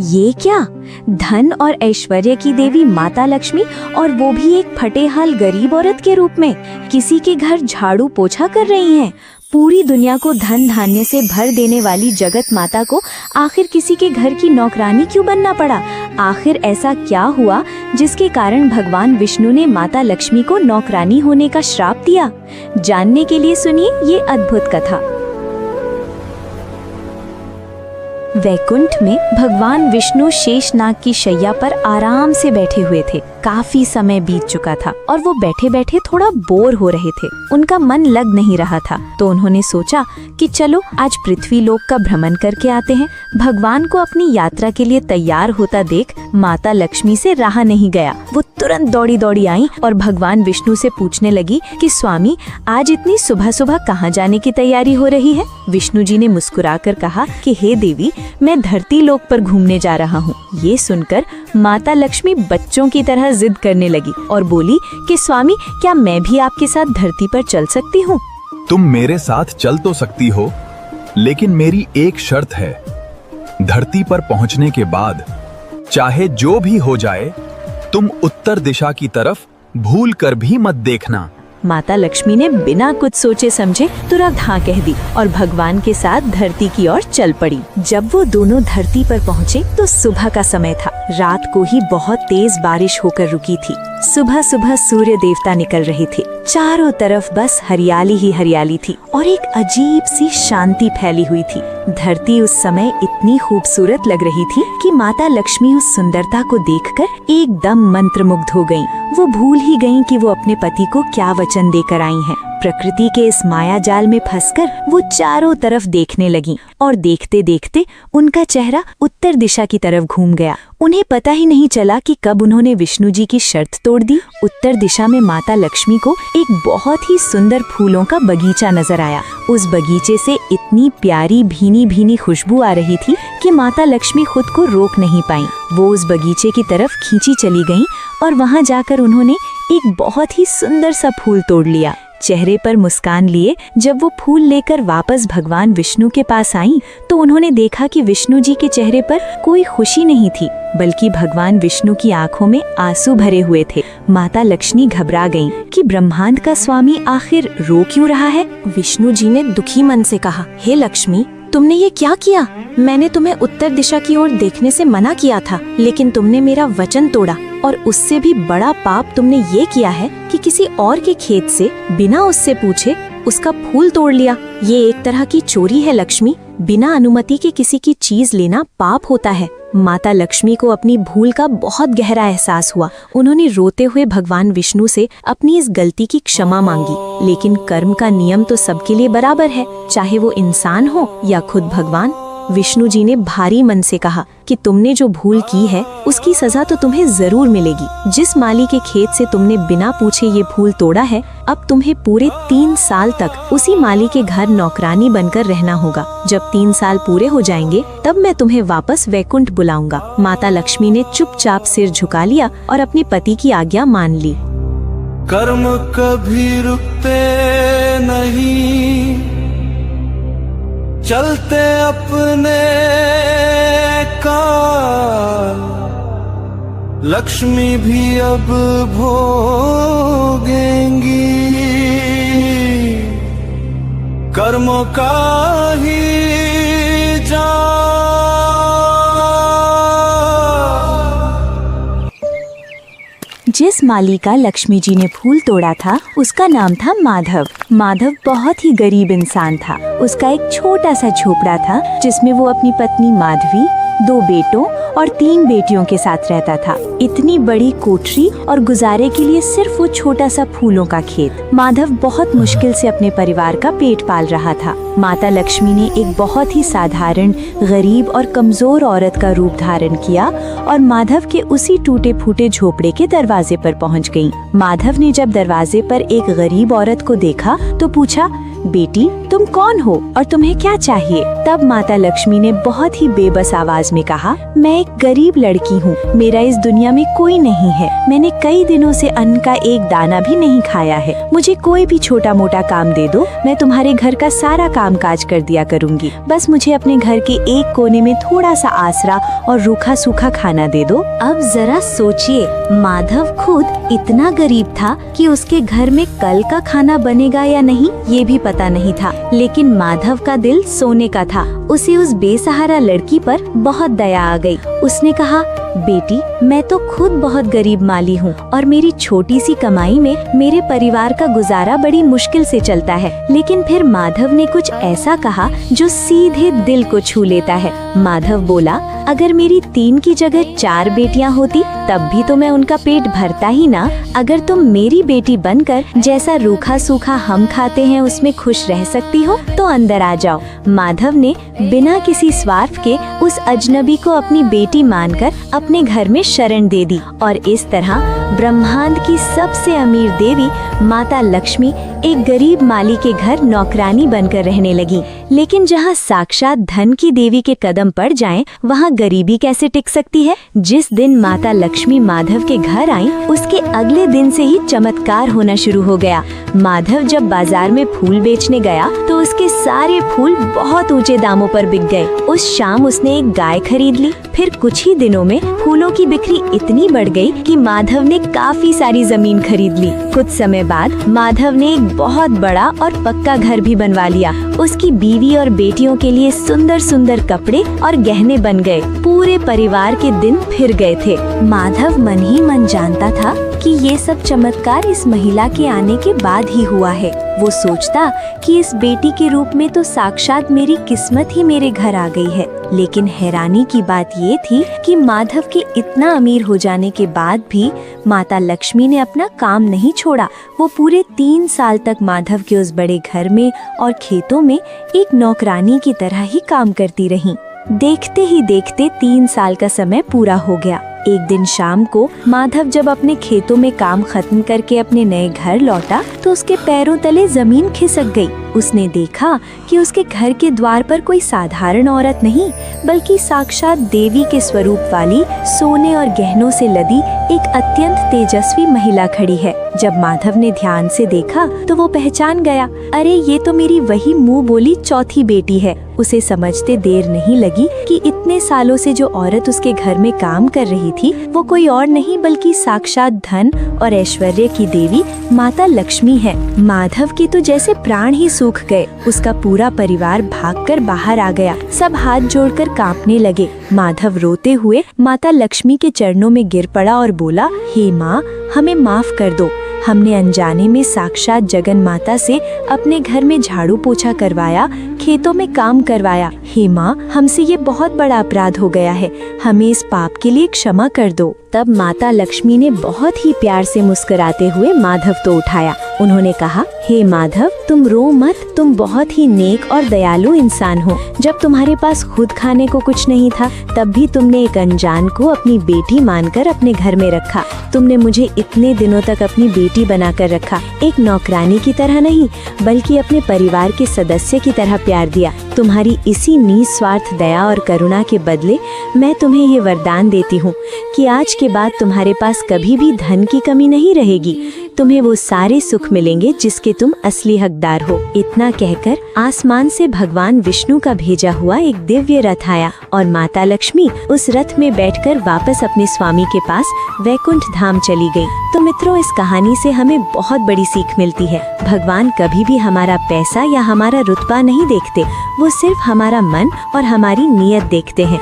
ये क्या? धन और ऐश्वर्य की देवी माता लक्ष्मी, और वो भी एक फटेहाल गरीब औरत के रूप में किसी के घर झाड़ू पोछा कर रही हैं। पूरी दुनिया को धन धान्य से भर देने वाली जगत माता को आखिर किसी के घर की नौकरानी क्यों बनना पड़ा? आखिर ऐसा क्या हुआ जिसके कारण भगवान विष्णु ने माता लक्ष्मी को नौकरानी होने का श्राप दिया? जानने के लिए सुनिए ये अद्भुत कथा। वैकुंठ में भगवान विष्णु शेषनाग की शैया पर आराम से बैठे हुए थे। काफी समय बीत चुका था और वो बैठे बैठे थोड़ा बोर हो रहे थे। उनका मन लग नहीं रहा था, तो उन्होंने सोचा कि चलो आज पृथ्वी लोक का भ्रमण करके आते हैं। भगवान को अपनी यात्रा के लिए तैयार होता देख माता लक्ष्मी से रहा नहीं गया। वो तुरंत दौड़ी दौड़ी आई और भगवान विष्णु से पूछने लगी कि स्वामी, आज इतनी सुबह सुबह कहाँ जाने की तैयारी हो रही है? विष्णु जी ने मुस्कुराकर कहा कि हे देवी, मैं धरती लोक पर घूमने जा रहा हूँ। ये सुनकर माता लक्ष्मी बच्चों की तरह जिद करने लगी और बोली कि स्वामी, क्या मैं भी आपके साथ धरती पर चल सकती हूँ? तुम मेरे साथ चल तो सकती हो, लेकिन मेरी एक शर्त है। धरती पर पहुँचने के बाद चाहे जो भी हो जाए, तुम उत्तर दिशा की तरफ भूल कर भी मत देखना। माता लक्ष्मी ने बिना कुछ सोचे समझे तुरंत हाँ कह दी और भगवान के साथ धरती की ओर चल पड़ी। जब वो दोनों धरती पर पहुँचे तो सुबह का समय था। रात को ही बहुत तेज बारिश होकर रुकी थी। सुबह सुबह सूर्य देवता निकल रहे थे। चारों तरफ बस हरियाली ही हरियाली थी और एक अजीब सी शांति फैली हुई थी। धरती उस समय इतनी खूबसूरत लग रही थी कि माता लक्ष्मी उस सुंदरता को देखकर एकदम मंत्रमुग्ध हो गईं। वो भूल ही गईं कि वो अपने पति को क्या वचन देकर आई हैं। प्रकृति के इस माया जाल में फंसकर वो चारों तरफ देखने लगीं और देखते देखते उनका चेहरा उत्तर दिशा की तरफ घूम गया। उन्हें पता ही नहीं चला कि कब उन्होंने विष्णु जी की शर्त तोड़ दी। उत्तर दिशा में माता लक्ष्मी को एक बहुत ही सुंदर फूलों का बगीचा नजर आया। उस बगीचे से इतनी प्यारी भीनी भीनी खुशबू आ रही थी कि माता लक्ष्मी खुद को रोक नहीं पाई। वो उस बगीचे की तरफ खींची चली गईं और वहां जाकर उन्होंने एक बहुत ही सुंदर सा फूल तोड़ लिया। चेहरे पर मुस्कान लिए जब वो फूल लेकर वापस भगवान विष्णु के पास आईं, तो उन्होंने देखा कि विष्णु जी के चेहरे पर कोई खुशी नहीं थी, बल्कि भगवान विष्णु की आंखों में आंसू भरे हुए थे। माता लक्ष्मी घबरा गईं कि ब्रह्मांड का स्वामी आखिर रो क्यों रहा है। विष्णु जी ने दुखी मन से कहा, हे लक्ष्मी, तुमने ये क्या किया? मैंने तुम्हें उत्तर दिशा की ओर देखने से मना किया था, लेकिन तुमने मेरा वचन तोड़ा और उससे भी बड़ा पाप तुमने ये किया है कि किसी और के खेत से बिना उससे पूछे उसका फूल तोड़ लिया। ये एक तरह की चोरी है लक्ष्मी। बिना अनुमति के किसी की चीज लेना पाप होता है। माता लक्ष्मी को अपनी भूल का बहुत गहरा एहसास हुआ। उन्होंने रोते हुए भगवान विष्णु से अपनी इस गलती की क्षमा मांगी। लेकिन कर्म का नियम तो सबके लिए बराबर है, चाहे वो इंसान हो या खुद भगवान। विष्णु जी ने भारी मन से कहा कि तुमने जो भूल की है उसकी सजा तो तुम्हें जरूर मिलेगी। जिस माली के खेत से तुमने बिना पूछे ये फूल तोड़ा है, अब तुम्हें पूरे 3 साल तक उसी माली के घर नौकरानी बनकर रहना होगा। जब 3 साल पूरे हो जाएंगे तब मैं तुम्हें वापस वैकुंठ बुलाऊंगा। माता लक्ष्मी ने चुपचाप सिर झुका लिया और अपने पति की आज्ञा मान ली। कर्म कभी रुकते नहीं, चलते अपने काल। लक्ष्मी भी अब भोगेंगी कर्मों का ही जाल। जिस माली का लक्ष्मी जी ने फूल तोड़ा था उसका नाम था माधव। माधव बहुत ही गरीब इंसान था। उसका एक छोटा सा झोपड़ा था जिसमें वो अपनी पत्नी माधवी, 2 बेटों और 3 बेटियों के साथ रहता था। इतनी बड़ी कोठरी और गुजारे के लिए सिर्फ वो छोटा सा फूलों का खेत। माधव बहुत मुश्किल से अपने परिवार का पेट पाल रहा था। माता लक्ष्मी ने एक बहुत ही साधारण, गरीब और कमजोर औरत का रूप धारण किया और माधव के उसी टूटे फूटे झोपड़े के दरवाजे पर पहुंच गईं। माधव ने जब दरवाजे पर एक गरीब औरत को देखा तो पूछा, बेटी तुम कौन हो और तुम्हें क्या चाहिए? तब माता लक्ष्मी ने बहुत ही बेबस आवाज में कहा, मैं एक गरीब लड़की हूँ, मेरा इस दुनिया में कोई नहीं है, मैंने कई दिनों से अन्न का एक दाना भी नहीं खाया है, मुझे कोई भी छोटा मोटा काम दे दो, मैं तुम्हारे घर का सारा काम काज कर दिया करूँगी, बस मुझे अपने घर के एक कोने में थोड़ा सा आसरा और रूखा सूखा खाना दे दो। अब जरा सोचिए, माधव खुद इतना गरीब था कि उसके घर में कल का खाना बनेगा या नहीं ये भी पता नहीं था, लेकिन माधव का दिल सोने का था। उसे उस बेसहारा लड़की पर बहुत दया आ गई। उसने कहा, बेटी मैं तो खुद बहुत गरीब माली हूँ और मेरी छोटी सी कमाई में मेरे परिवार का गुजारा बड़ी मुश्किल से चलता है। लेकिन फिर माधव ने कुछ ऐसा कहा जो सीधे दिल को छू लेता है। माधव बोला, अगर मेरी 3 की जगह 4 बेटियां होती तब भी तो मैं उनका पेट भरता ही ना। अगर तुम मेरी बेटी बनकर जैसा रूखा सूखा हम खाते हैं उसमें खुश रह सकती हो तो अंदर आ जाओ। माधव ने बिना किसी स्वार्थ के उस अजनबी को अपनी बेटी मानकर अपने घर में शरण दे दी और इस तरह ब्रह्मांड की सबसे अमीर देवी माता लक्ष्मी एक गरीब माली के घर नौकरानी बनकर रहने लगी। लेकिन जहाँ साक्षात धन की देवी के कदम पड़ जाएं, वहाँ गरीबी कैसे टिक सकती है? जिस दिन माता लक्ष्मी माधव के घर आईं, उसके अगले दिन से ही चमत्कार होना शुरू हो गया। माधव जब बाजार में फूल बेचने गया तो उसके सारे फूल बहुत ऊंचे दामों पर बिक गए। उस शाम उसने एक गाय खरीद ली। फिर कुछ ही दिनों में फूलों की बिक्री इतनी बढ़ गई कि माधव ने काफी सारी जमीन खरीद ली। कुछ समय बाद माधव ने एक बहुत बड़ा और पक्का घर भी बनवा लिया। उसकी बीवी और बेटियों के लिए सुंदर सुंदर कपड़े और गहने बन गए। पूरे परिवार के दिन फिर गए थे। माधव मन ही मन जानता था कि ये सब चमत्कार इस महिला के आने के बाद ही हुआ है। वो सोचता कि इस बेटी के रूप में तो साक्षात मेरी किस्मत ही मेरे घर आ गई है। लेकिन हैरानी की बात ये थी कि माधव के इतना अमीर हो जाने के बाद भी माता लक्ष्मी ने अपना काम नहीं छोड़ा। वो पूरे 3 साल तक माधव के उस बड़े घर में और खेतों में एक नौकरानी की तरह ही काम करती रही। देखते ही देखते 3 साल का समय पूरा हो गया। एक दिन शाम को माधव जब अपने खेतों में काम खत्म करके अपने नए घर लौटा तो उसके पैरों तले जमीन खिसक गई। उसने देखा कि उसके घर के द्वार पर कोई साधारण औरत नहीं बल्कि साक्षात देवी के स्वरूप वाली सोने और गहनों से लदी एक अत्यंत तेजस्वी महिला खड़ी है। जब माधव ने ध्यान से देखा तो वो पहचान गया, अरे ये तो मेरी वही मुंह बोली चौथी बेटी है। उसे समझते देर नहीं लगी कि इतने सालों से जो औरत उसके घर में काम कर रही थी वो कोई और नहीं बल्कि साक्षात धन और ऐश्वर्य की देवी माता लक्ष्मी है। माधव के तो जैसे प्राण ही सूख गए। उसका पूरा परिवार भागकर बाहर आ गया। सब हाथ जोड़कर कांपने लगे। माधव रोते हुए माता लक्ष्मी के चरणों में गिर पड़ा और बोला, हे माँ, हमें माफ कर दो। हमने अनजाने में साक्षात जगन माता से अपने घर में झाड़ू पोछा करवाया, खेतों में काम करवाया। हे माँ, हमसे ये बहुत बड़ा अपराध हो गया है, हमें इस पाप के लिए क्षमा कर दो। तब माता लक्ष्मी ने बहुत ही प्यार से मुस्कुराते हुए माधव को उठाया। उन्होंने कहा, हे माधव, तुम रो मत, तुम बहुत ही नेक और दयालु इंसान हो। जब तुम्हारे पास खुद खाने को कुछ नहीं था तब भी तुमने एक अनजान को अपनी बेटी मानकर अपने घर में रखा। तुमने मुझे इतने दिनों तक अपनी बेटी बनाकर रखा, एक नौकरानी की तरह नहीं बल्कि अपने परिवार के सदस्य की तरह प्यार दिया। तुम्हारी इसी निस्वार्थ दया और करुणा के बदले मैं तुम्हें ये वरदान देती हूँ कि आज के बाद तुम्हारे पास कभी भी धन की कमी नहीं रहेगी। तुम्हें वो सारे सुख मिलेंगे जिसके तुम असली हकदार हो। इतना कहकर आसमान से भगवान विष्णु का भेजा हुआ एक दिव्य रथ आया और माता लक्ष्मी उस रथ में बैठकर वापस अपने स्वामी के पास वैकुंठ धाम चली गई। तो मित्रों, इस कहानी से हमें बहुत बड़ी सीख मिलती है। भगवान कभी भी हमारा पैसा या हमारा रुतबा नहीं देखते, वो सिर्फ हमारा मन और हमारी नीयत देखते हैं।